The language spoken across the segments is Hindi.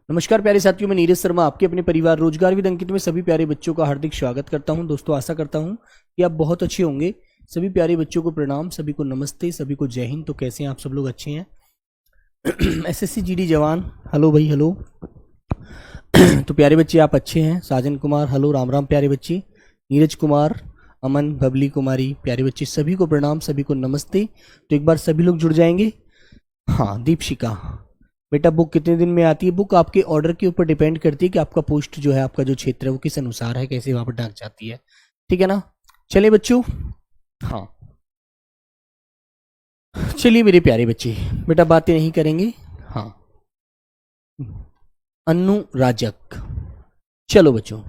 नमस्कार प्यारे साथियों, मैं नीरज शर्मा आपके अपने परिवार रोजगार विद अंकित में सभी प्यारे बच्चों का हार्दिक स्वागत करता हूं। दोस्तों, आशा करता हूं कि आप बहुत अच्छे होंगे। सभी प्यारे बच्चों को प्रणाम, सभी को नमस्ते, सभी को जय हिंद। तो कैसे हैं आप सब लोग? अच्छे हैं? एसएससी जीडी जवान, हेलो भाई, हेलो। तो प्यारे बच्चे आप अच्छे हैं? साजन कुमार, हेलो, राम राम प्यारे बच्चे। नीरज कुमार, अमन, बबली कुमारी, प्यारे बच्चे सभी को प्रणाम, सभी को नमस्ते। तो एक बार सभी लोग जुड़ जाएंगे। हाँ, दीपशिका बेटा, बुक कितने दिन में आती है? बुक आपके ऑर्डर के ऊपर डिपेंड करती है कि आपका पोस्ट जो है, आपका जो क्षेत्र है वो किस अनुसार है, कैसे वहां पर डाक जाती है। ठीक है ना? चलिए बच्चों, हाँ चलिए मेरे प्यारे बच्चे, बेटा बातें नहीं करेंगे। हाँ, अनुराजक। चलो बच्चों,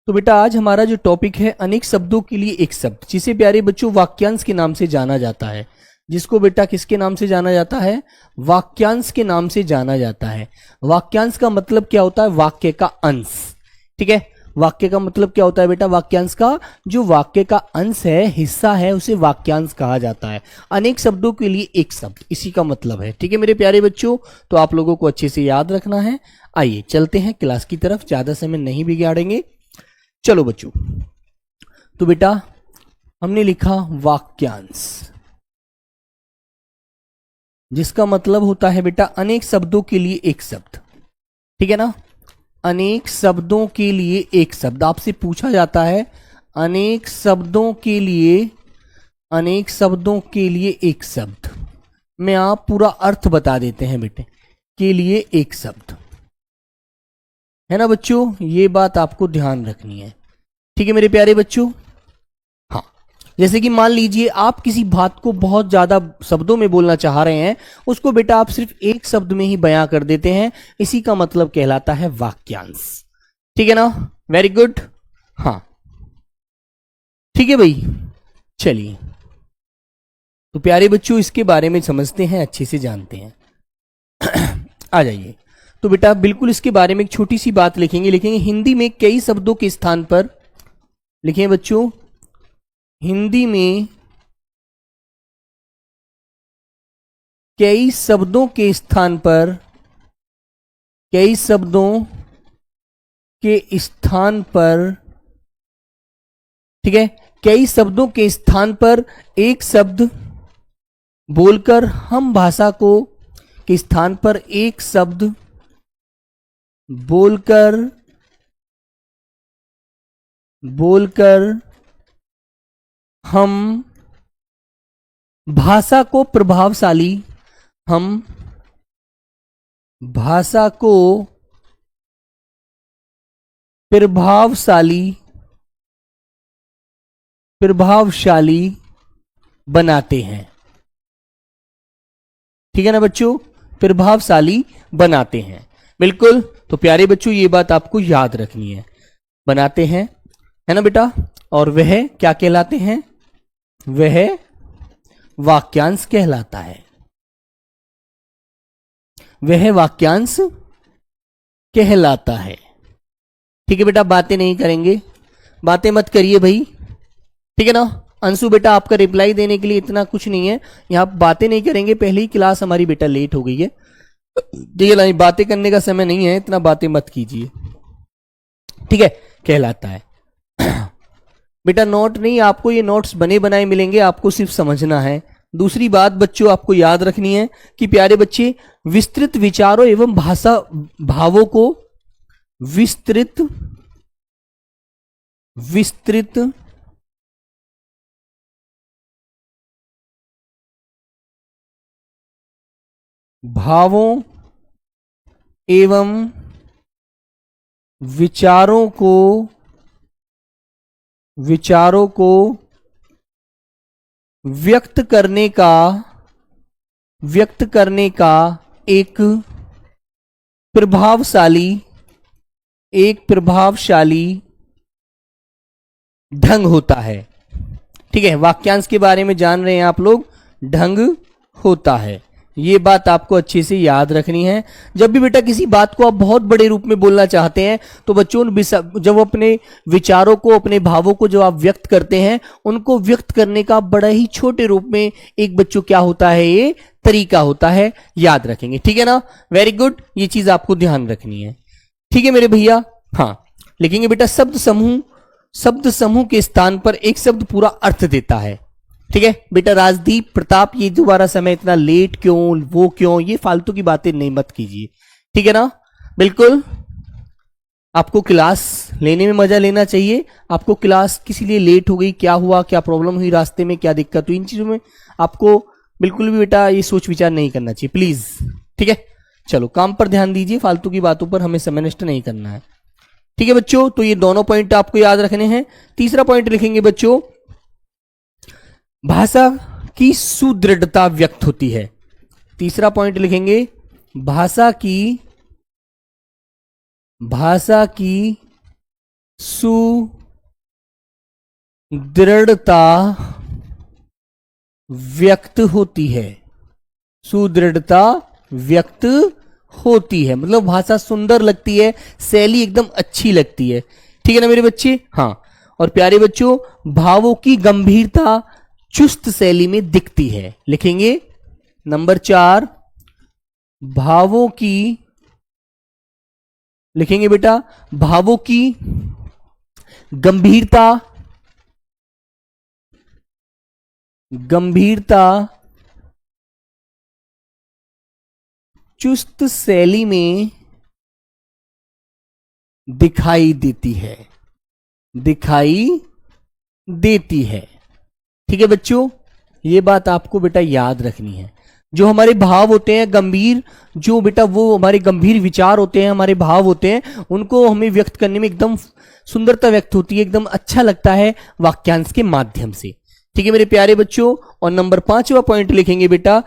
तो बेटा आज हमारा जो टॉपिक है अनेक शब्दों के लिए एक शब्द, जिसे प्यारे बच्चों वाक्यांश के नाम से जाना जाता है। जिसको बेटा किसके नाम से जाना जाता है? वाक्यांश के नाम से जाना जाता है। वाक्यांश का मतलब क्या होता है? वाक्य का अंश। ठीक है, वाक्य का मतलब क्या होता है बेटा? वाक्यांश का जो वाक्य का अंश है, हिस्सा है, उसे वाक्यांश कहा जाता है। अनेक शब्दों के लिए एक शब्द, इसी का मतलब है। ठीक है मेरे प्यारे बच्चों, तो आप लोगों को अच्छे से याद रखना है। आइए चलते हैं क्लास की तरफ, ज्यादा समय नहीं बिगाड़ेंगे। चलो बच्चों, तो बेटा हमने लिखा वाक्यांश, जिसका मतलब होता है बेटा अनेक शब्दों के लिए एक शब्द। ठीक है ना? अनेक शब्दों के लिए एक शब्द। आपसे पूछा जाता है अनेक शब्दों के लिए, अनेक शब्दों के लिए एक शब्द में आप पूरा अर्थ बता देते हैं बेटे, के लिए एक शब्द, है ना बच्चों? ये बात आपको ध्यान रखनी है। ठीक है मेरे प्यारे बच्चों? हाँ, जैसे कि मान लीजिए आप किसी बात को बहुत ज्यादा शब्दों में बोलना चाह रहे हैं, उसको बेटा आप सिर्फ एक शब्द में ही बयां कर देते हैं, इसी का मतलब कहलाता है वाक्यांश। ठीक है ना? Very good. हाँ ठीक है भाई, चलिए तो प्यारे बच्चों इसके बारे में समझते हैं, अच्छे से जानते हैं। आ जाइए, तो बेटा बिल्कुल इसके बारे में एक छोटी सी बात लिखेंगे। हिंदी में कई शब्दों के स्थान पर, लिखें बच्चों, हिंदी में कई शब्दों के स्थान पर, कई शब्दों के स्थान पर, ठीक है, कई शब्दों के स्थान पर एक शब्द बोलकर हम भाषा को, के स्थान पर एक शब्द बोलकर हम भाषा को प्रभावशाली, हम भाषा को प्रभावशाली बनाते हैं। ठीक है ना बच्चों? प्रभावशाली बनाते हैं, बिल्कुल। तो प्यारे बच्चों ये बात आपको याद रखनी है, बनाते हैं, है ना बेटा? और वह क्या कहलाते हैं? वह वाक्यांश कहलाता है। वह वाक्यांश कहलाता है। ठीक है बेटा, बातें नहीं करेंगे, बातें मत करिए भाई। ठीक है ना? अंशु बेटा आपका रिप्लाई देने के लिए इतना कुछ नहीं है, यहां बातें नहीं करेंगे। पहले ही क्लास हमारी बेटा लेट हो गई है। ठीक है, बातें करने का समय नहीं है, इतना बातें मत कीजिए। ठीक है, कहलाता है। बेटा नोट नहीं, आपको ये नोट्स बने बनाए मिलेंगे, आपको सिर्फ समझना है। दूसरी बात बच्चों आपको याद रखनी है कि प्यारे बच्चे विस्तृत विचारों एवं भाषा भावों को, विस्तृत भावों एवं विचारों को व्यक्त करने का एक प्रभावशाली ढंग होता है। ठीक है, वाक्यांश के बारे में जान रहे हैं आप लोग, ढंग होता है। ये बात आपको अच्छे से याद रखनी है। जब भी बेटा किसी बात को आप बहुत बड़े रूप में बोलना चाहते हैं तो बच्चों जब अपने विचारों को, अपने भावों को जो आप व्यक्त करते हैं, उनको व्यक्त करने का बड़ा ही छोटे रूप में एक बच्चों क्या होता है, ये तरीका होता है, याद रखेंगे। ठीक है ना, वेरी गुड, ये चीज आपको ध्यान रखनी है। ठीक है मेरे भैया। हाँ, लिखेंगे बेटा शब्द समूह के स्थान पर एक शब्द पूरा अर्थ देता है। ठीक है बेटा। राजदीप, प्रताप, ये दोबारा समय इतना लेट क्यों, वो क्यों, ये फालतू की बातें नहीं मत कीजिए। ठीक है ना, बिल्कुल। आपको क्लास लेने में मजा लेना चाहिए। आपको क्लास किसी लिए लेट हो गई, क्या हुआ, क्या प्रॉब्लम हुई रास्ते में, क्या दिक्कत हुई, इन चीजों में आपको बिल्कुल भी बेटा ये सोच विचार नहीं करना चाहिए, प्लीज। ठीक है, चलो काम पर ध्यान दीजिए, फालतू की बातों पर हमें समय नष्ट नहीं करना है। ठीक है बच्चों, तो ये दोनों पॉइंट आपको याद रखने हैं। तीसरा पॉइंट लिखेंगे बच्चों, भाषा की सुदृढ़ता व्यक्त होती है। तीसरा पॉइंट लिखेंगे, भाषा की सुदृढ़ता व्यक्त होती है। सुदृढ़ता व्यक्त होती है मतलब भाषा सुंदर लगती है, शैली एकदम अच्छी लगती है। ठीक है ना मेरे बच्चे। हाँ, और प्यारे बच्चों, भावों की गंभीरता चुस्त शैली में दिखती है। लिखेंगे नंबर 4, भावों की, लिखेंगे बेटा भावों की गंभीरता चुस्त शैली में दिखाई देती है। ठीक है बच्चों, ये बात आपको बेटा याद रखनी है। जो हमारे भाव होते हैं गंभीर, जो बेटा वो हमारे गंभीर विचार होते हैं, हमारे भाव होते हैं, उनको हमें व्यक्त करने में एकदम सुंदरता व्यक्त होती है, एकदम अच्छा लगता है वाक्यांश के माध्यम से। ठीक है मेरे प्यारे बच्चों। और नंबर 5वां पॉइंट लिखेंगे बेटा,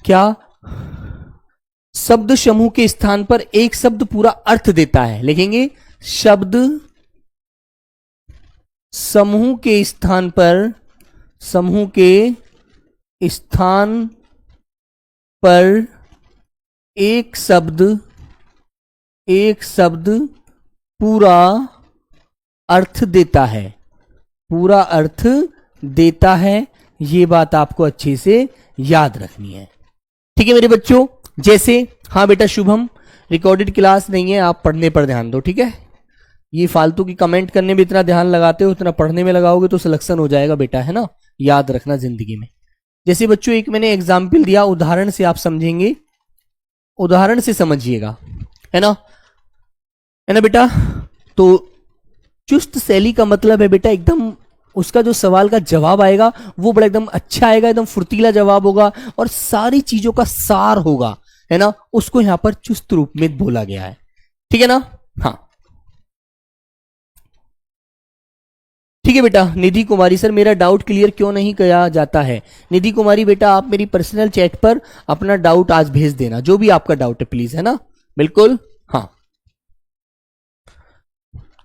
क्या शब्द समूह के स्थान पर एक शब्द पूरा अर्थ देता है। लिखेंगे शब्द समूह के स्थान पर एक शब्द पूरा अर्थ देता है। ये बात आपको अच्छे से याद रखनी है। ठीक है मेरे बच्चों। जैसे, हाँ बेटा शुभम, रिकॉर्डेड क्लास नहीं है, आप पढ़ने पर ध्यान दो। ठीक है, ये फालतू की कमेंट करने में इतना ध्यान लगाते हो, उतना पढ़ने में लगाओगे तो सिलेक्शन हो जाएगा बेटा, है ना, याद रखना जिंदगी में। जैसे बच्चों एक मैंने एग्जाम्पल दिया, उदाहरण से आप समझेंगे, उदाहरण से समझिएगा, है ना बेटा। तो चुस्त शैली का मतलब है बेटा एकदम उसका जो सवाल का जवाब आएगा वो बड़ा एकदम अच्छा आएगा, एकदम फुर्तीला जवाब होगा और सारी चीजों का सार होगा, है ना, उसको यहां पर चुस्त रूप में बोला गया है। ठीक है ना। हाँ ठीक है बेटा। निधि कुमारी, सर मेरा डाउट क्लियर क्यों नहीं किया जाता है। निधि कुमारी बेटा, आप मेरी पर्सनल चैट पर अपना डाउट आज भेज देना, जो भी आपका डाउट है प्लीज, है ना, बिल्कुल। हाँ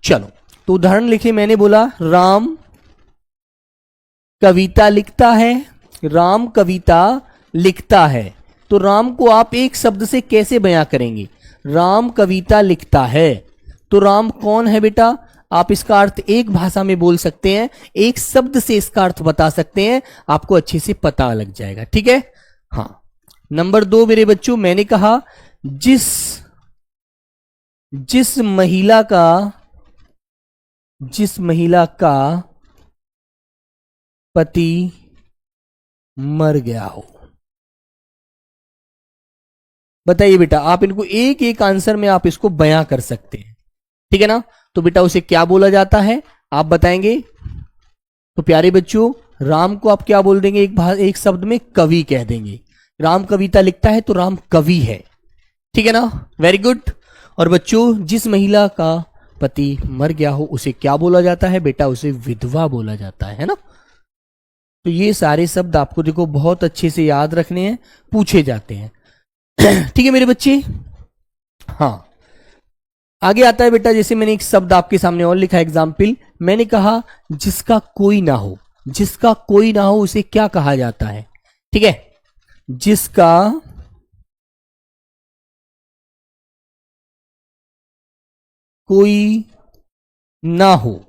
चलो, तो उदाहरण लिखे, मैंने बोला राम कविता लिखता है। तो राम को आप एक शब्द से कैसे बयां करेंगे। राम कविता लिखता है, तो राम कौन है बेटा, आप इसका अर्थ एक भाषा में बोल सकते हैं, एक शब्द से इसका अर्थ बता सकते हैं, आपको अच्छे से पता लग जाएगा। ठीक है। हाँ, नंबर 2 मेरे बच्चों, मैंने कहा जिस महिला का पति मर गया हो। बताइए बेटा, आप इनको एक एक आंसर में आप इसको बयां कर सकते हैं। ठीक है ना। तो बेटा उसे क्या बोला जाता है, आप बताएंगे। तो प्यारे बच्चों, राम को आप क्या बोल देंगे, एक शब्द में कवि कह देंगे। राम कविता लिखता है तो राम कवि है। ठीक है ना, वेरी गुड। और बच्चों, जिस महिला का पति मर गया हो उसे क्या बोला जाता है बेटा, उसे विधवा बोला जाता है ना। तो ये सारे शब्द आपको देखो बहुत अच्छे से याद रखने हैं, पूछे जाते हैं। ठीक है मेरे बच्चे। हाँ, आगे आता है बेटा, जैसे मैंने एक शब्द आपके सामने और लिखा एग्जाम्पल, मैंने कहा जिसका कोई ना हो उसे क्या कहा जाता है। ठीक है, जिसका कोई ना हो,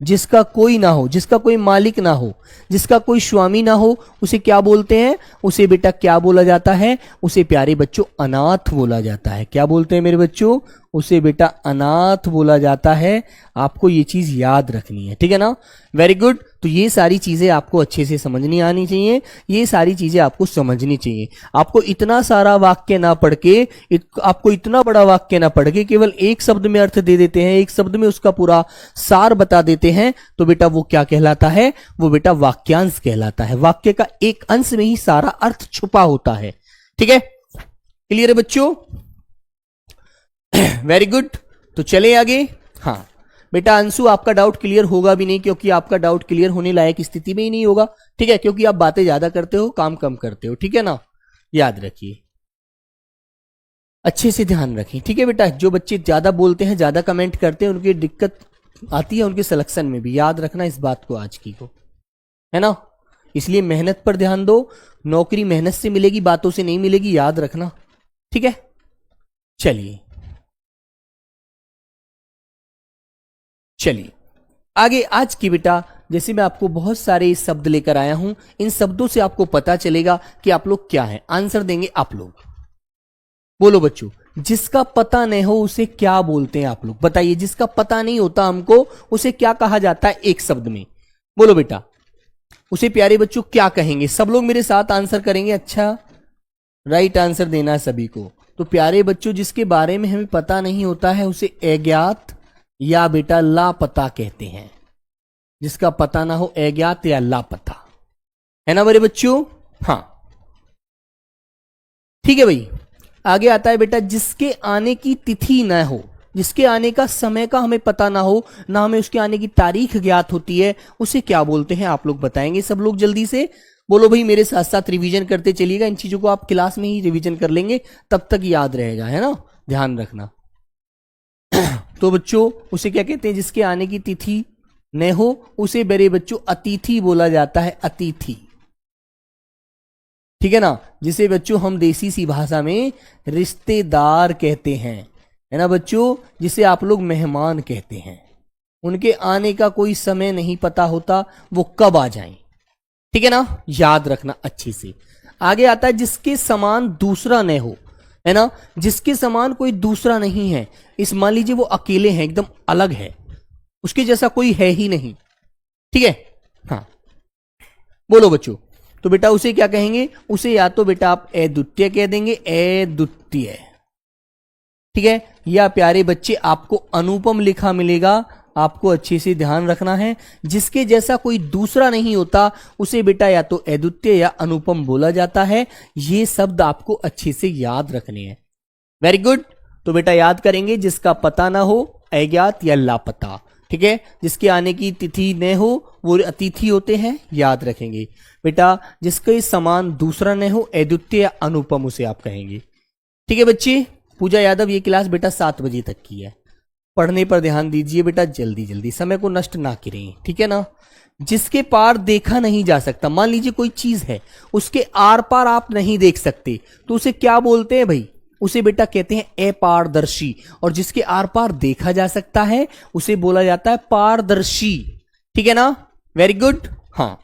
जिसका कोई ना हो, जिसका कोई मालिक ना हो, जिसका कोई स्वामी ना हो, उसे क्या बोलते हैं? उसे बेटा क्या बोला जाता है? उसे प्यारे बच्चों अनाथ बोला जाता है। क्या बोलते हैं मेरे बच्चों? उसे बेटा अनाथ बोला जाता है। आपको ये चीज याद रखनी है, ठीक है ना? Very good. तो ये सारी चीजें आपको अच्छे से समझनी आनी चाहिए, ये सारी चीजें आपको समझनी चाहिए। आपको इतना सारा वाक्य ना पढ़ के, आपको इतना बड़ा वाक्य ना पढ़ के केवल एक शब्द में अर्थ दे देते हैं, एक शब्द में उसका पूरा सार बता देते हैं, तो बेटा वो क्या कहलाता है? वो बेटा वाक्यांश कहलाता है। वाक्य का एक अंश में ही सारा अर्थ छुपा होता है, ठीक है? क्लियर है बच्चों? Very good. तो चले आगे। हाँ बेटा अंशु, आपका डाउट क्लियर होगा भी नहीं, क्योंकि आपका डाउट क्लियर होने लायक स्थिति में ही नहीं होगा, ठीक है? क्योंकि आप बातें ज्यादा करते हो, काम कम करते हो, ठीक है ना? याद रखिए, अच्छे से ध्यान रखें, ठीक है बेटा? जो बच्चे ज्यादा बोलते हैं, ज्यादा कमेंट करते हैं, उनकी दिक्कत आती है उनके सिलेक्शन में भी। याद रखना इस बात को आज की को, है ना? इसलिए मेहनत पर ध्यान दो। नौकरी मेहनत से मिलेगी, बातों से नहीं मिलेगी, याद रखना, ठीक है? चलिए चलिए आगे। आज की बेटा जैसे मैं आपको बहुत सारे शब्द लेकर आया हूं, इन शब्दों से आपको पता चलेगा कि आप लोग क्या हैं। आंसर देंगे आप लोग। बोलो बच्चों, जिसका पता नहीं हो उसे क्या बोलते हैं आप लोग? बताइए, जिसका पता नहीं होता हमको, उसे क्या कहा जाता है एक शब्द में? बोलो बेटा, उसे प्यारे बच्चों क्या कहेंगे? सब लोग मेरे साथ आंसर करेंगे। अच्छा, राइट आंसर देना है सभी को। तो प्यारे बच्चों, जिसके बारे में हमें पता नहीं होता है उसे अज्ञात या बेटा लापता कहते हैं। जिसका पता ना हो, अज्ञात या लापता, है ना मेरे बच्चों? हाँ ठीक है भाई। आगे आता है बेटा, जिसके आने की तिथि न हो, जिसके आने का समय का हमें पता ना हो, ना हमें उसके आने की तारीख ज्ञात होती है, उसे क्या बोलते हैं? आप लोग बताएंगे सब लोग जल्दी से। बोलो भाई, मेरे साथ साथ रिवीजन करते चलिएगा। इन चीजों को आप क्लास में ही रिवीजन कर लेंगे, तब तक याद रहेगा, है ना? ध्यान रखना। तो बच्चों, उसे क्या कहते हैं? जिसके आने की तिथि न हो उसे मेरे बच्चों अतिथि बोला जाता है। अतिथि, ठीक है ना? जिसे बच्चों हम देसी सी भाषा में रिश्तेदार कहते हैं, है ना बच्चों? जिसे आप लोग मेहमान कहते हैं। उनके आने का कोई समय नहीं पता होता, वो कब आ जाएं, ठीक है ना? याद रखना अच्छे से। आगे आता है, जिसके समान दूसरा न हो, है ना? जिसके समान कोई दूसरा नहीं है। इस मान लीजिए वो अकेले हैं, एकदम अलग है, उसके जैसा कोई है ही नहीं, ठीक है? हाँ बोलो बच्चों, तो बेटा उसे क्या कहेंगे? उसे या तो बेटा आप अद्वितीय कह देंगे, अद्वितीय, ठीक है? या प्यारे बच्चे आपको अनुपम लिखा मिलेगा, आपको अच्छे से ध्यान रखना है। जिसके जैसा कोई दूसरा नहीं होता उसे बेटा या तो अद्वितीय या अनुपम बोला जाता है। ये शब्द आपको अच्छे से याद रखने हैं। Very good. तो बेटा याद करेंगे, जिसका पता ना हो, अज्ञात या लापता, ठीक है? जिसके आने की तिथि न हो वो अतिथि होते हैं, याद रखेंगे बेटा। जिसके समान दूसरा न हो, अद्वितीय या अनुपम, उसे आप कहेंगे, ठीक है बच्चे? पूजा यादव, ये क्लास बेटा 7 बजे तक की है। पढ़ने पर ध्यान दीजिए बेटा, जल्दी जल्दी, समय को नष्ट ना करें, ठीक है ना? जिसके पार देखा नहीं जा सकता, मान लीजिए कोई चीज है, उसके आर पार आप नहीं देख सकते, तो उसे क्या बोलते हैं भाई? उसे बेटा कहते हैं अपारदर्शी। और जिसके आर पार देखा जा सकता है उसे बोला जाता है पारदर्शी, ठीक है ना? Very good. हाँ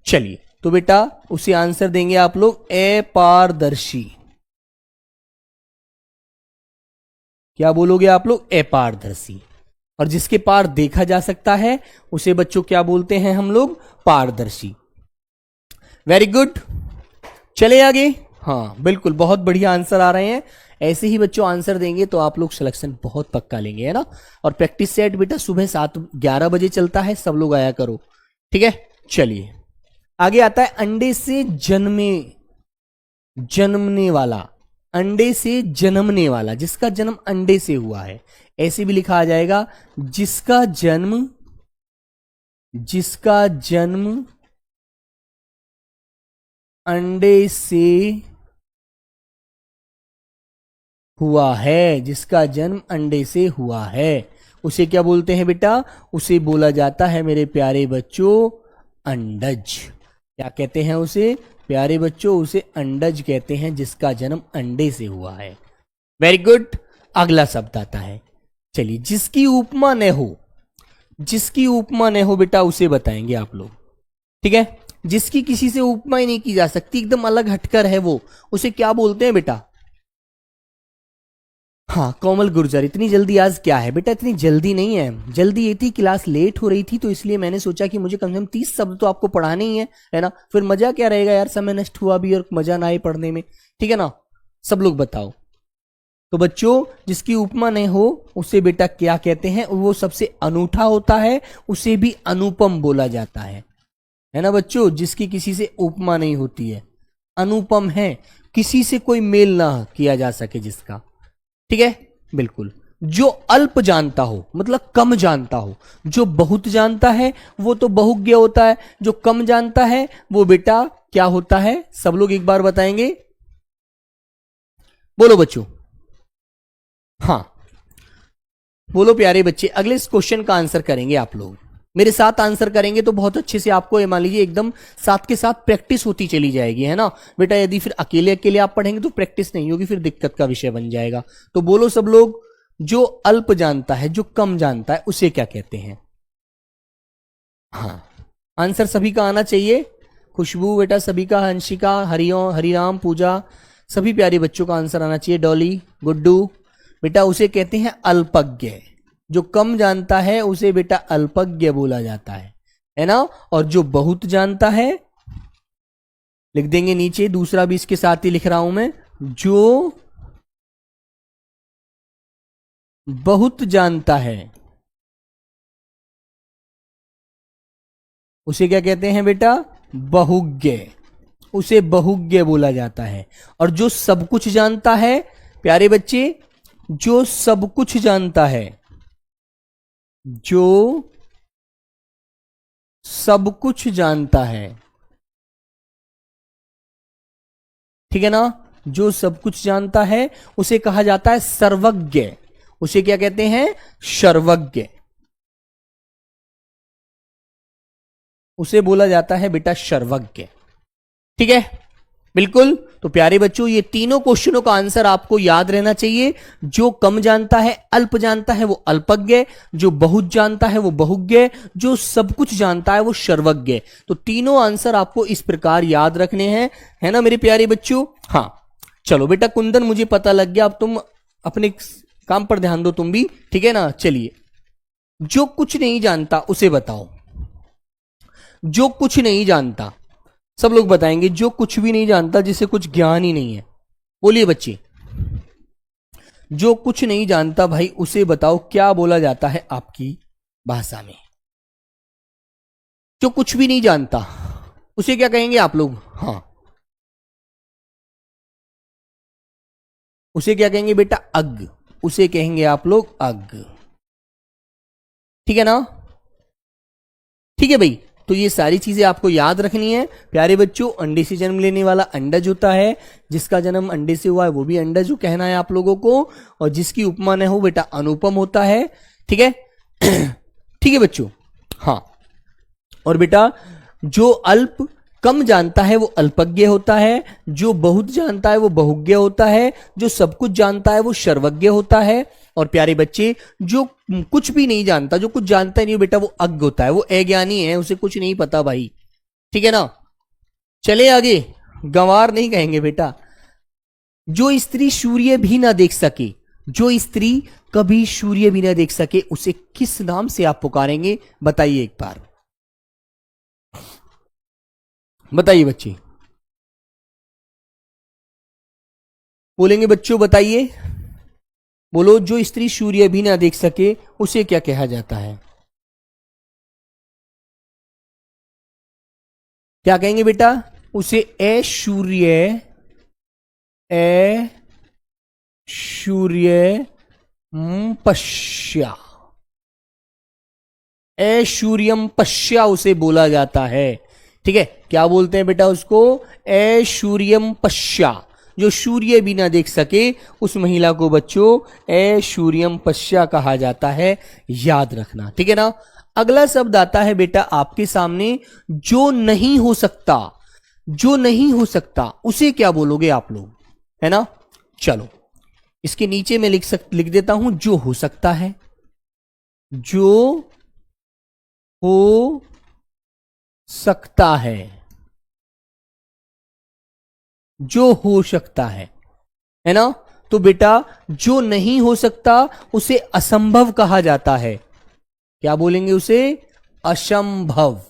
चलिए, तो बेटा उसे आंसर देंगे आप लोग अपारदर्शी। क्या बोलोगे आप लोग? अपारदर्शी। और जिसके पार देखा जा सकता है उसे बच्चों क्या बोलते हैं हम लोग? पारदर्शी। Very good. चले आगे। हाँ बिल्कुल, बहुत बढ़िया आंसर आ रहे हैं। ऐसे ही बच्चों आंसर देंगे तो आप लोग सिलेक्शन बहुत पक्का लेंगे, है ना? और प्रैक्टिस सेट बेटा सुबह 7-11 बजे चलता है, सब लोग आया करो, ठीक है? चलिए आगे आता है, अंडे से जन्मने वाला। अंडे से जन्मने वाला, जिसका जन्म अंडे से हुआ है, ऐसे भी लिखा आ जाएगा, जिसका जन्म अंडे से हुआ है। जिसका जन्म अंडे से हुआ है उसे क्या बोलते हैं बेटा? उसे बोला जाता है मेरे प्यारे बच्चों अंडज। क्या कहते हैं उसे प्यारे बच्चों? उसे अंडज कहते हैं, जिसका जन्म अंडे से हुआ है। Very good. अगला शब्द आता है, चलिए, जिसकी उपमा न हो, जिसकी उपमा न हो बेटा उसे बताएंगे आप लोग। ठीक है, जिसकी किसी से उपमा ही नहीं की जा सकती, एकदम अलग हटकर है वो, उसे क्या बोलते हैं बेटा? हाँ, कोमल गुर्जर। इतनी जल्दी आज क्या है बेटा? इतनी जल्दी नहीं है, जल्दी ये थी क्लास लेट हो रही थी तो इसलिए मैंने सोचा कि मुझे कम से कम 30 शब्द तो आपको पढ़ाने ही है ना। फिर मजा क्या रहेगा यार, समय नष्ट हुआ भी और मजा ना आए पढ़ने में। ठीक है ना, सब लोग बताओ। तो बच्चों, जिसकी उपमा नहीं हो उसे बेटा क्या कहते हैं? वो सबसे अनूठा होता है, उसे भी अनुपम बोला जाता है ना बच्चों। जिसकी किसी से उपमा नहीं होती है, अनुपम है, किसी से कोई मेल ना किया जा सके जिसका। ठीक है, बिल्कुल। जो अल्प जानता हो मतलब कम जानता हो, जो बहुत जानता है वो तो बहुज्ञ होता है, जो कम जानता है वो बेटा क्या होता है? सब लोग एक बार बताएंगे, बोलो बच्चों। हाँ बोलो प्यारे बच्चे, अगले इस क्वेश्चन का आंसर करेंगे आप लोग। मेरे साथ आंसर करेंगे तो बहुत अच्छे से आपको ये मान लीजिए एकदम साथ के साथ प्रैक्टिस होती चली जाएगी, है ना बेटा। यदि फिर अकेले अकेले आप पढ़ेंगे तो प्रैक्टिस नहीं होगी, फिर दिक्कत का विषय बन जाएगा। तो बोलो सब लोग, जो अल्प जानता है, जो कम जानता है, उसे क्या कहते हैं? हाँ, आंसर सभी का आना चाहिए। खुशबू बेटा सभी का, हंशिका, हरिओम, हरिराम, पूजा, सभी प्यारे बच्चों का आंसर आना चाहिए। डॉली, गुड्डू बेटा उसे कहते हैं अल्पज्ञ। जो कम जानता है उसे बेटा अल्पज्ञ बोला जाता है ना। और जो बहुत जानता है, लिख देंगे नीचे, दूसरा भी इसके साथ ही लिख रहा हूं मैं, जो बहुत जानता है उसे क्या कहते हैं बेटा? बहुज्ञ। उसे बहुज्ञ बोला जाता है। और जो सब कुछ जानता है प्यारे बच्चे, जो सब कुछ जानता है, जो सब कुछ जानता है, ठीक है ना, जो सब कुछ जानता है उसे कहा जाता है सर्वज्ञ। उसे क्या कहते हैं? सर्वज्ञ। उसे बोला जाता है बेटा सर्वज्ञ। ठीक है, बिल्कुल। तो प्यारे बच्चों, ये तीनों क्वेश्चनों का आंसर आपको याद रहना चाहिए। जो कम जानता है, अल्प जानता है, वो अल्पज्ञ। जो बहुत जानता है वो बहुज्ञ। जो सब कुछ जानता है वो सर्वज्ञ। तो तीनों आंसर आपको इस प्रकार याद रखने हैं, है ना मेरे प्यारे बच्चों। हाँ चलो बेटा, कुंदन मुझे पता लग गया, अब तुम अपने काम पर ध्यान दो तुम भी, ठीक है ना। चलिए, जो कुछ नहीं जानता उसे बताओ। जो कुछ नहीं जानता, सब लोग बताएंगे। जो कुछ भी नहीं जानता, जिसे कुछ ज्ञान ही नहीं है, बोलिए बच्चे। जो कुछ नहीं जानता भाई, उसे बताओ क्या बोला जाता है आपकी भाषा में? जो कुछ भी नहीं जानता उसे क्या कहेंगे आप लोग? हाँ, उसे क्या कहेंगे बेटा? अज्ञ। उसे कहेंगे आप लोग अज्ञ। ठीक है ना? ठीक है भाई। तो ये सारी चीजें आपको याद रखनी है प्यारे बच्चों। अंडे से जन्म लेने वाला अंडज होता है, जिसका जन्म अंडे से हुआ है वो भी अंडज हो कहना है आप लोगों को। और जिसकी उपमा न हो बेटा अनुपम होता है। ठीक है ठीक है बच्चों। हाँ, और बेटा जो अल्प कम जानता है वो अल्पज्ञ होता है, जो बहुत जानता है वो बहुज्ञ होता है, जो सब कुछ जानता है वो सर्वज्ञ होता है। और प्यारे बच्चे, जो कुछ भी नहीं जानता, जो कुछ जानता ही नहीं बेटा, वो अज्ञ होता है, वो अज्ञानी है, उसे कुछ नहीं पता भाई। ठीक है ना? चले आगे, गंवार नहीं कहेंगे बेटा। जो स्त्री सूर्य भी ना देख सके, जो स्त्री कभी सूर्य भी ना देख सके, उसे किस नाम से आप पुकारेंगे? बताइए एक बार, बताइए बच्चे, बोलेंगे बच्चों बताइए, बोलो। जो स्त्री सूर्य भी ना देख सके उसे क्या कहा जाता है? क्या कहेंगे बेटा? उसे असूर्य, असूर्य पश्या, असूर्यम पश्या उसे बोला जाता है। ठीक है, क्या बोलते हैं बेटा उसको? असूर्यम पश्या। जो सूर्य भी ना देख सके उस महिला को बच्चों असूर्यम पश्या कहा जाता है, याद रखना। ठीक है ना? अगला शब्द आता है बेटा आपके सामने, जो नहीं हो सकता। जो नहीं हो सकता उसे क्या बोलोगे आप लोग? है ना? चलो, इसके नीचे मैं लिख देता हूं जो हो सकता है। जो हो सकता है ना। तो बेटा जो नहीं हो सकता उसे असंभव कहा जाता है। क्या बोलेंगे उसे? असंभव।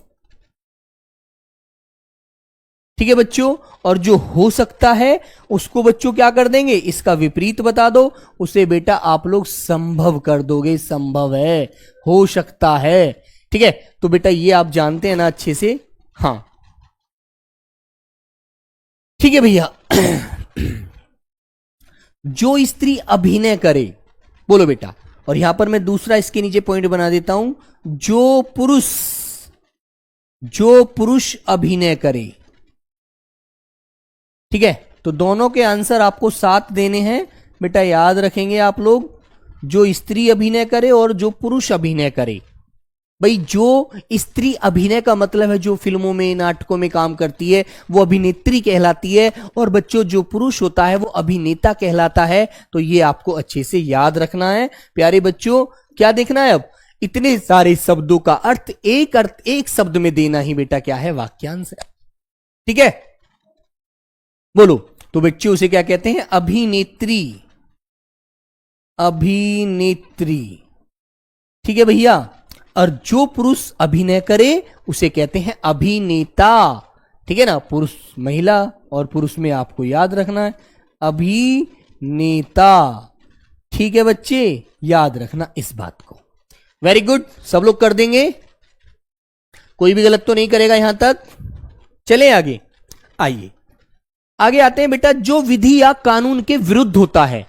ठीक है बच्चों। और जो हो सकता है उसको बच्चों क्या कर देंगे? इसका विपरीत बता दो, उसे बेटा आप लोग संभव कर दोगे। संभव है, हो सकता है। ठीक है, तो बेटा ये आप जानते हैं ना अच्छे से। हाँ ठीक है भैया। जो स्त्री अभिनय करे, बोलो बेटा। और यहां पर मैं दूसरा इसके नीचे पॉइंट बना देता हूं, जो पुरुष अभिनय करे। ठीक है, तो दोनों के आंसर आपको 7 देने हैं बेटा, याद रखेंगे आप लोग। जो स्त्री अभिनय करे और जो पुरुष अभिनय करे। भाई जो स्त्री अभिनय का मतलब है जो फिल्मों में नाटकों में काम करती है वो अभिनेत्री कहलाती है, और बच्चों जो पुरुष होता है वो अभिनेता कहलाता है। तो ये आपको अच्छे से याद रखना है प्यारे बच्चों। क्या देखना है अब? इतने सारे शब्दों का अर्थ एक शब्द में देना ही बेटा क्या है? वाक्यांश है। ठीक है, बोलो। तो बच्चों उसे क्या कहते हैं? अभिनेत्री। अभिनेत्री। ठीक है भैया। और जो पुरुष अभिनय करे उसे कहते हैं अभिनेता। ठीक है ना, पुरुष महिला और पुरुष में आपको याद रखना है अभिनेता। ठीक है बच्चे, याद रखना इस बात को। वेरी गुड, सब लोग कर देंगे, कोई भी गलत तो नहीं करेगा यहां तक। चले आगे, आइए आगे आते हैं बेटा। जो विधि या कानून के विरुद्ध होता है,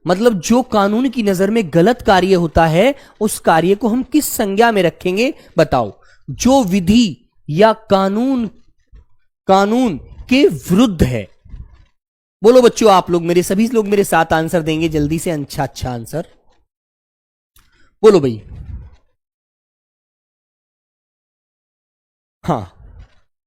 मतलब जो कानून की नजर में गलत कार्य होता है, उस कार्य को हम किस संज्ञा में रखेंगे? बताओ। जो विधि या कानून के विरुद्ध है। बोलो बच्चों, आप लोग मेरे सभी लोग मेरे साथ आंसर देंगे जल्दी से। अच्छा आंसर बोलो भाई। हाँ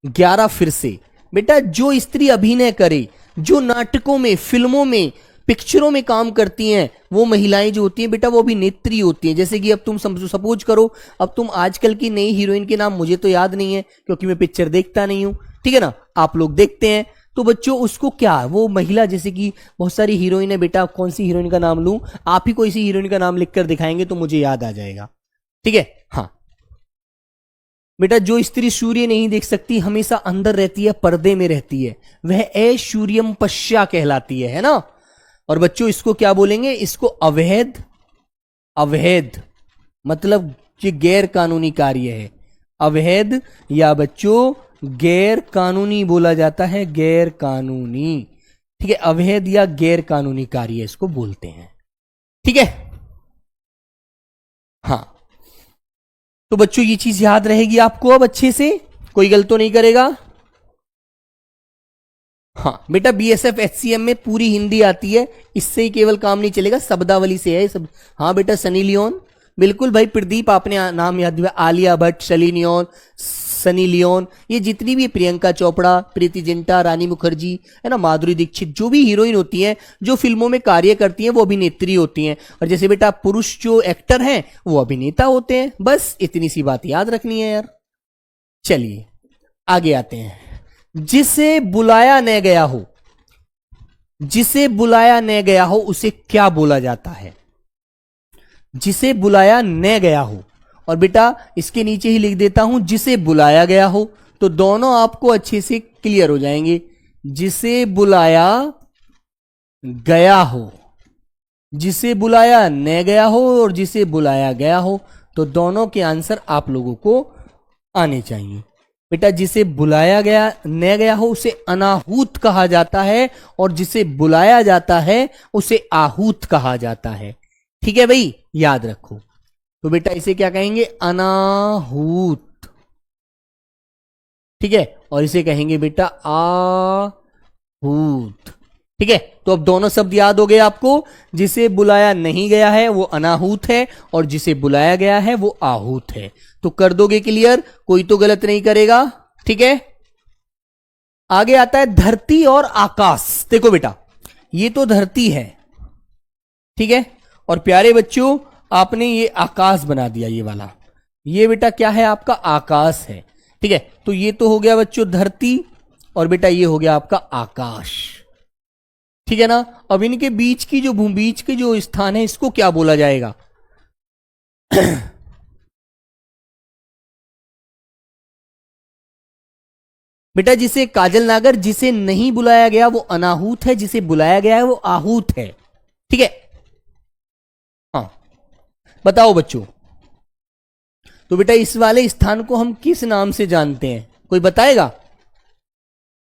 11 फिर से बेटा। जो स्त्री अभिनय करे, जो नाटकों में, फिल्मों में, पिक्चरों में काम करती हैं, वो महिलाएं जो होती हैं बेटा वो अभिनेत्री होती हैं। जैसे कि अब तुम सपोज करो, अब तुम आजकल की नई हीरोइन के नाम मुझे तो याद नहीं है क्योंकि मैं पिक्चर देखता नहीं हूं। ठीक है ना, आप लोग देखते हैं। तो बच्चों उसको क्या, वो महिला, जैसे कि बहुत सारी हीरोइन है बेटा, कौन सी हीरोइन का नाम लूं? आप ही कोई सी हीरोइन का नाम लिखकर दिखाएंगे तो मुझे याद आ जाएगा। ठीक है, हाँ बेटा। जो स्त्री सूर्य नहीं देख सकती, हमेशा अंदर रहती है, पर्दे में रहती है, वह असूर्यम पश्या कहलाती है ना। और बच्चों इसको क्या बोलेंगे? इसको अवैध। अवैध मतलब ये गैर कानूनी कार्य है। अवैध या बच्चों गैर कानूनी बोला जाता है, गैर कानूनी। ठीक है, अवैध या गैर कानूनी कार्य इसको बोलते हैं। ठीक है, हाँ। तो बच्चों ये चीज याद रहेगी आपको अब अच्छे से, कोई गलत तो नहीं करेगा। हाँ बेटा, बीएसएफ एचसीएम में पूरी हिंदी आती है, इससे ही केवल काम नहीं चलेगा, शब्दावली से है सब। हाँ बेटा, सनी लियोन, बिल्कुल भाई प्रदीप, आपने नाम याद दिया। Alia Bhatt, Sunny Leone, Sunny Leone, ये जितनी भी, प्रियंका चोपड़ा, प्रीति जिंटा, रानी मुखर्जी, है ना, माधुरी दीक्षित, जो भी हीरोइन होती हैं, जो फिल्मों में कार्य करती हैं, वो अभिनेत्री होती हैं। और जैसे बेटा पुरुष जो एक्टर हैं वो अभिनेता होते हैं। बस इतनी सी बात याद रखनी है यार। चलिए आगे आते हैं। जिसे बुलाया न गया हो, जिसे बुलाया न गया हो उसे क्या बोला जाता है? जिसे बुलाया न गया हो। और बेटा इसके नीचे ही लिख देता हूं जिसे बुलाया गया हो, तो दोनों आपको अच्छे से क्लियर हो जाएंगे। जिसे बुलाया गया हो, जिसे बुलाया न गया हो और जिसे बुलाया गया हो, तो दोनों के आंसर आप लोगों को आने चाहिए। बेटा जिसे बुलाया गया न गया हो उसे अनाहूत कहा जाता है, और जिसे बुलाया जाता है उसे आहूत कहा जाता है। ठीक है भाई, याद रखो। तो बेटा इसे क्या कहेंगे? अनाहूत। ठीक है, और इसे कहेंगे बेटा आहूत। ठीक है, तो अब दोनों शब्द याद हो गए आपको। जिसे बुलाया नहीं गया है वो अनाहूत है, और जिसे बुलाया गया है वो आहूत है। तो कर दोगे क्लियर, कोई तो गलत नहीं करेगा। ठीक है, आगे आता है धरती और आकाश। देखो बेटा ये तो धरती है, ठीक है, और प्यारे बच्चों आपने ये आकाश बना दिया, ये वाला, ये बेटा क्या है आपका आकाश है। ठीक है, तो ये तो हो गया बच्चों धरती, और बेटा ये हो गया आपका आकाश। ठीक है ना। अब इनके बीच की जो बीच के जो स्थान है इसको क्या बोला जाएगा? बेटा जिसे काजल नागर, जिसे नहीं बुलाया गया वो अनाहूत है, जिसे बुलाया गया है वो आहूत है। ठीक है, हाँ बताओ बच्चों। तो बेटा इस वाले स्थान को हम किस नाम से जानते हैं, कोई बताएगा?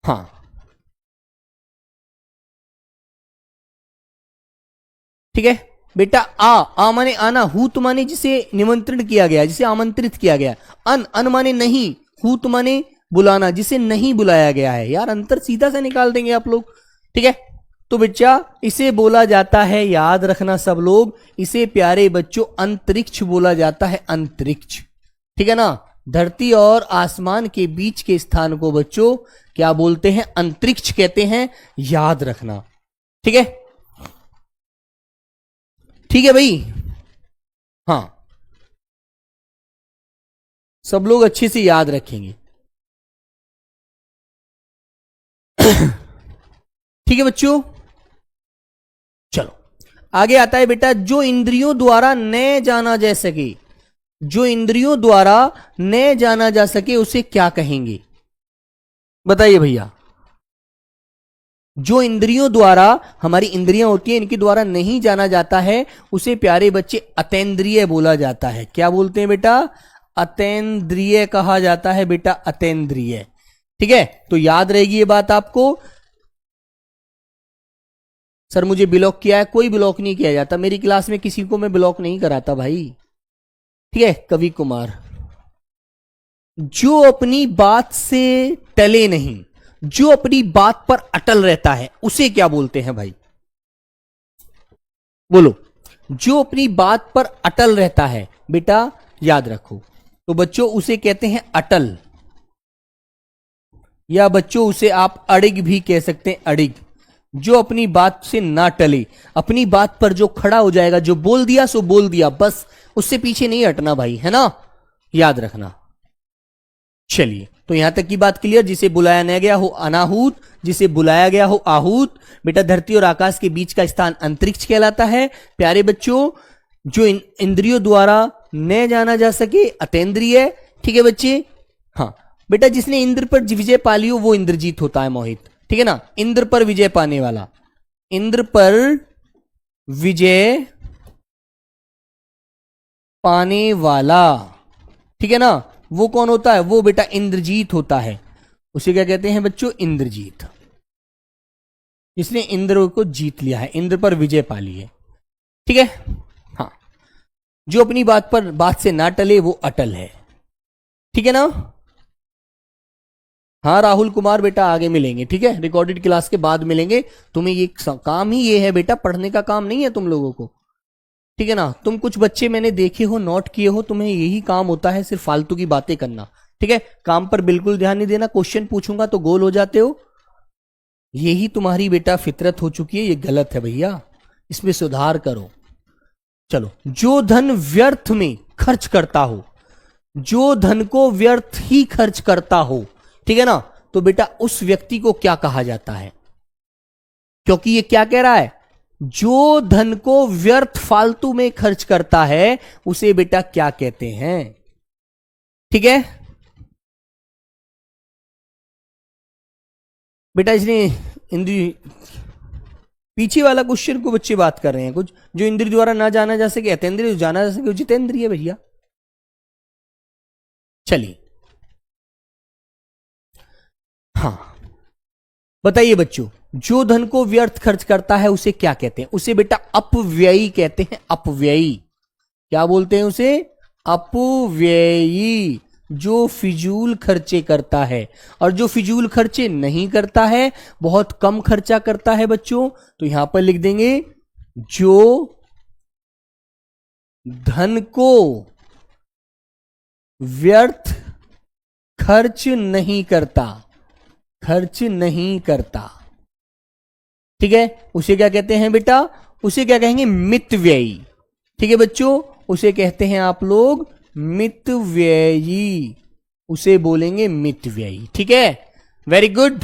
हाँ, ठीक है बेटा, आ माने आना, हूत माने जिसे निमंत्रण किया गया, जिसे आमंत्रित किया गया, अन माने नहीं, हूत माने बुलाना, जिसे नहीं बुलाया गया है। यार अंतर सीधा से निकाल देंगे आप लोग। ठीक है, तो बच्चा इसे बोला जाता है, याद रखना सब लोग, इसे प्यारे बच्चों अंतरिक्ष बोला जाता है, अंतरिक्ष। ठीक है ना, धरती और आसमान के बीच के स्थान को बच्चों क्या बोलते हैं? अंतरिक्ष कहते हैं, याद रखना। ठीक है, ठीक है भाई, हाँ सब लोग अच्छे से याद रखेंगे। ठीक है बच्चों, चलो आगे आता है बेटा, जो इंद्रियों द्वारा न जाना जा सके, जो इंद्रियों द्वारा न जाना जा सके उसे क्या कहेंगे? बताइए भैया। जो इंद्रियों द्वारा, हमारी इंद्रियां होती हैं, इनके द्वारा नहीं जाना जाता है उसे प्यारे बच्चे अतेंद्रिय बोला जाता है। क्या बोलते हैं बेटा? अतेंद्रिय कहा जाता है बेटा, अतेंद्रिय। ठीक है, तो याद रहेगी ये बात आपको। सर मुझे ब्लॉक किया है, कोई ब्लॉक नहीं किया जाता मेरी क्लास में, किसी को मैं ब्लॉक नहीं कराता भाई। ठीक है, कवि कुमार, जो अपनी बात से टले नहीं, जो अपनी बात पर अटल रहता है उसे क्या बोलते हैं भाई? बोलो। जो अपनी बात पर अटल रहता है बेटा, याद रखो, तो बच्चों उसे कहते हैं अटल, या बच्चों उसे आप अड़िग भी कह सकते हैं, अड़िग। जो अपनी बात से ना टले, अपनी बात पर जो खड़ा हो जाएगा, जो बोल दिया सो बोल दिया, बस उससे पीछे नहीं हटना भाई, है ना, याद रखना। चलिए, तो यहां तक की बात क्लियर। जिसे बुलाया न गया हो अनाहूत, जिसे बुलाया गया हो आहूत। बेटा धरती और आकाश के बीच का स्थान अंतरिक्ष कहलाता है। प्यारे बच्चों, जो इंद्रियों द्वारा न जाना जा सके अतेंद्रिय। ठीक है बच्चे, हाँ बेटा जिसने इंद्र पर विजय पा ली हो वो इंद्रजीत होता है, मोहित। ठीक है ना, इंद्र पर विजय पाने वाला, इंद्र पर विजय पाने वाला, ठीक है ना, वो कौन होता है? वो बेटा इंद्रजीत होता है। उसे क्या कहते हैं बच्चों? इंद्रजीत। जिसने इंद्र को जीत लिया है, इंद्र पर विजय पा ली है। ठीक है, हाँ, जो अपनी बात से ना टले वो अटल है। ठीक है ना। हाँ राहुल कुमार बेटा, आगे मिलेंगे, ठीक है, रिकॉर्डेड क्लास के बाद मिलेंगे। तुम्हें ये काम ही ये है बेटा, पढ़ने का काम नहीं है तुम लोगों को। ठीक है ना, तुम कुछ बच्चे मैंने देखे हो, नोट किए हो, तुम्हें यही काम होता है, सिर्फ फालतू की बातें करना। ठीक है, काम पर बिल्कुल ध्यान नहीं देना, क्वेश्चन पूछूंगा तो गोल हो जाते हो। यही तुम्हारी बेटा फितरत हो चुकी है, ये गलत है भैया, इसमें सुधार करो। चलो, जो धन व्यर्थ में खर्च करता हो, जो धन को व्यर्थ ही खर्च करता हो, ठीक है ना, तो बेटा उस व्यक्ति को क्या कहा जाता है? क्योंकि ये क्या कह रहा है, जो धन को व्यर्थ फालतू में खर्च करता है उसे बेटा क्या कहते हैं? ठीक है बेटा, इसने इंद्रिय, पीछे वाला क्वेश्चन को बच्चे बात कर रहे हैं कुछ, जो इंद्रिय द्वारा ना जाना जा सके अतेंद्रिय, जाना जा सके जितेंद्रिय भैया। चलिए, हाँ बताइए बच्चों, जो धन को व्यर्थ खर्च करता है उसे क्या कहते हैं? उसे बेटा अपव्ययी कहते हैं, अपव्ययी। क्या बोलते हैं उसे? अपव्ययी। जो फिजूल खर्चे करता है, और जो फिजूल खर्चे नहीं करता है, बहुत कम खर्चा करता है बच्चों, तो यहां पर लिख देंगे जो धन को व्यर्थ खर्च नहीं करता, खर्च नहीं करता, ठीक है, उसे क्या कहते हैं बेटा? उसे क्या कहेंगे? मितव्ययी। ठीक है बच्चों, उसे कहते हैं आप लोग मितव्ययी, उसे बोलेंगे मितव्ययी। ठीक है, वेरी गुड।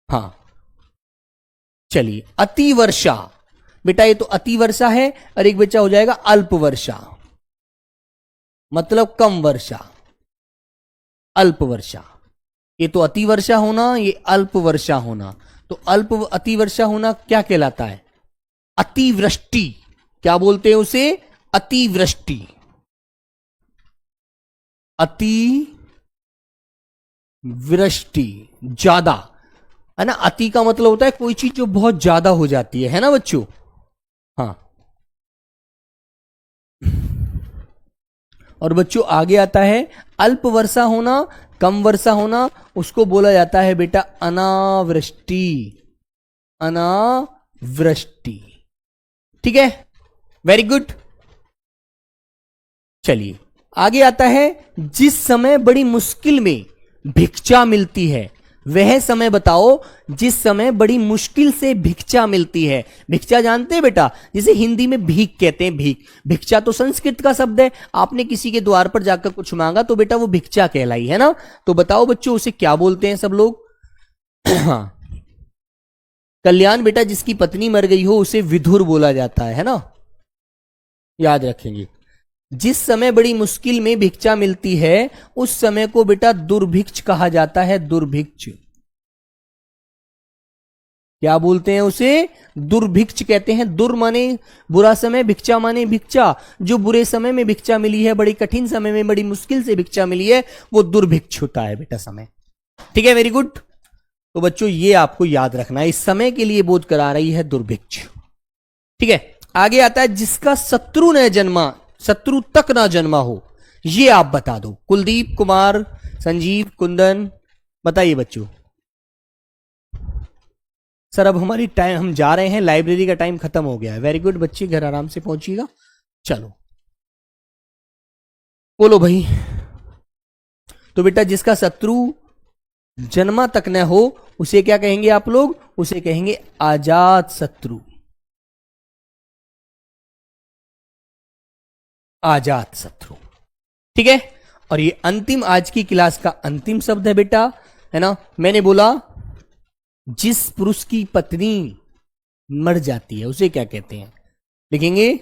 हाँ चलिए, अति वर्षा, बेटा ये तो अति वर्षा है, और एक बच्चा हो जाएगा अल्प वर्षा, मतलब कम वर्षा। अल्प वर्षा, ये तो अति वर्षा होना, ये अल्प वर्षा होना। तो अल्प अति वर्षा होना क्या कहलाता है? अतिवृष्टि। क्या बोलते हैं उसे? अतिवृष्टि। अतिवृष्टि, ज्यादा, है ना। अति का मतलब होता है कोई चीज जो बहुत ज्यादा हो जाती है ना बच्चों। हाँ, और बच्चों आगे आता है अल्प वर्षा होना, कम वर्षा होना, उसको बोला जाता है बेटा अनावृष्टि। अनावृष्टि, ठीक है, वेरी गुड। चलिए आगे आता है जिस समय बड़ी मुश्किल में भिक्षा मिलती है, वह समय बताओ जिस समय बड़ी मुश्किल से भिक्षा मिलती है। भिक्षा जानते हैं बेटा, जिसे हिंदी में भीख कहते हैं। भीख, भिक्षा तो संस्कृत का शब्द है। आपने किसी के द्वार पर जाकर कुछ मांगा तो बेटा वो भिक्षा कहलाई, है ना। तो बताओ बच्चों उसे क्या बोलते हैं सब लोग? हाँ, कल्याण बेटा, जिसकी पत्नी मर गई हो उसे विधुर बोला जाता है ना, याद रखेंगे। जिस समय बड़ी मुश्किल में भिक्षा मिलती है उस समय को बेटा दुर्भिक्ष कहा जाता है। दुर्भिक्ष, क्या बोलते हैं उसे? दुर्भिक्ष कहते हैं। दुर माने बुरा समय, भिक्षा माने भिक्षा। जो बुरे समय में भिक्षा मिली है, बड़ी कठिन समय में बड़ी मुश्किल से भिक्षा मिली है, वो दुर्भिक्ष होता है बेटा समय। ठीक है, वेरी गुड। तो बच्चों ये आपको याद रखना है, इस समय के लिए बोध करा रही है दुर्भिक्ष। ठीक है, आगे आता है जिसका शत्रु न जन्मा, शत्रु तक ना जन्मा हो, ये आप बता दो। कुलदीप, कुमार, संजीव, कुंदन, बताइए बच्चों। सर अब हमारी टाइम, हम जा रहे हैं, लाइब्रेरी का टाइम खत्म हो गया है। वेरी गुड बच्चे, घर आराम से पहुंचिएगा। चलो बोलो भाई। तो बेटा जिसका शत्रु जन्मा तक न हो उसे क्या कहेंगे आप लोग? उसे कहेंगे अजात शत्रु। अजात शत्रु, ठीक है। और ये अंतिम, आज की क्लास का अंतिम शब्द है बेटा, है ना। मैंने बोला जिस पुरुष की पत्नी मर जाती है उसे क्या कहते हैं? लिखेंगे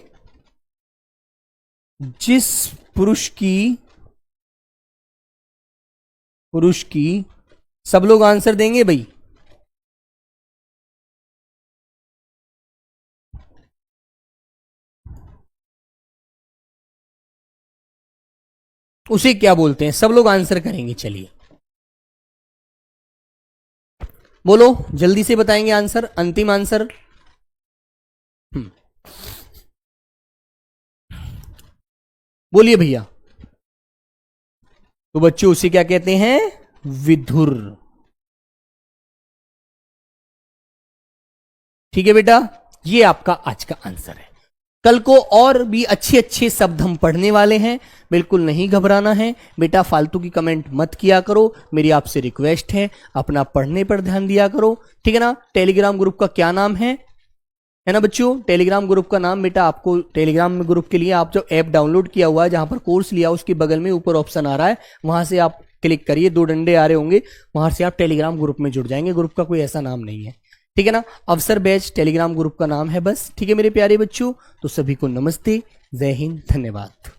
जिस पुरुष की, सब लोग आंसर देंगे भाई। उसे क्या बोलते हैं? सब लोग आंसर करेंगे। चलिए बोलो, जल्दी से बताएंगे आंसर, अंतिम आंसर। बोलिए भैया। तो बच्चों उसे क्या कहते हैं? विधुर। ठीक है बेटा, ये आपका आज का आंसर है। कल को और भी अच्छे अच्छे शब्द हम पढ़ने वाले हैं, बिल्कुल नहीं घबराना है बेटा। फालतू की कमेंट मत किया करो, मेरी आपसे रिक्वेस्ट है, अपना पढ़ने पर ध्यान दिया करो, ठीक है ना। टेलीग्राम ग्रुप का क्या नाम है ना बच्चों? टेलीग्राम ग्रुप का नाम बेटा, आपको टेलीग्राम ग्रुप के लिए आप जो ऐप डाउनलोड किया हुआ है, जहां पर कोर्स लिया, उसके बगल में ऊपर ऑप्शन आ रहा है, वहां से आप क्लिक करिए, 2 डंडे आ रहे होंगे, वहां से आप टेलीग्राम ग्रुप में जुड़ जाएंगे। ग्रुप का कोई ऐसा नाम नहीं है, ठीक है ना। अवसर बैच टेलीग्राम ग्रुप का नाम है बस, ठीक है मेरे प्यारे बच्चों। तो सभी को नमस्ते, जय हिंद, धन्यवाद।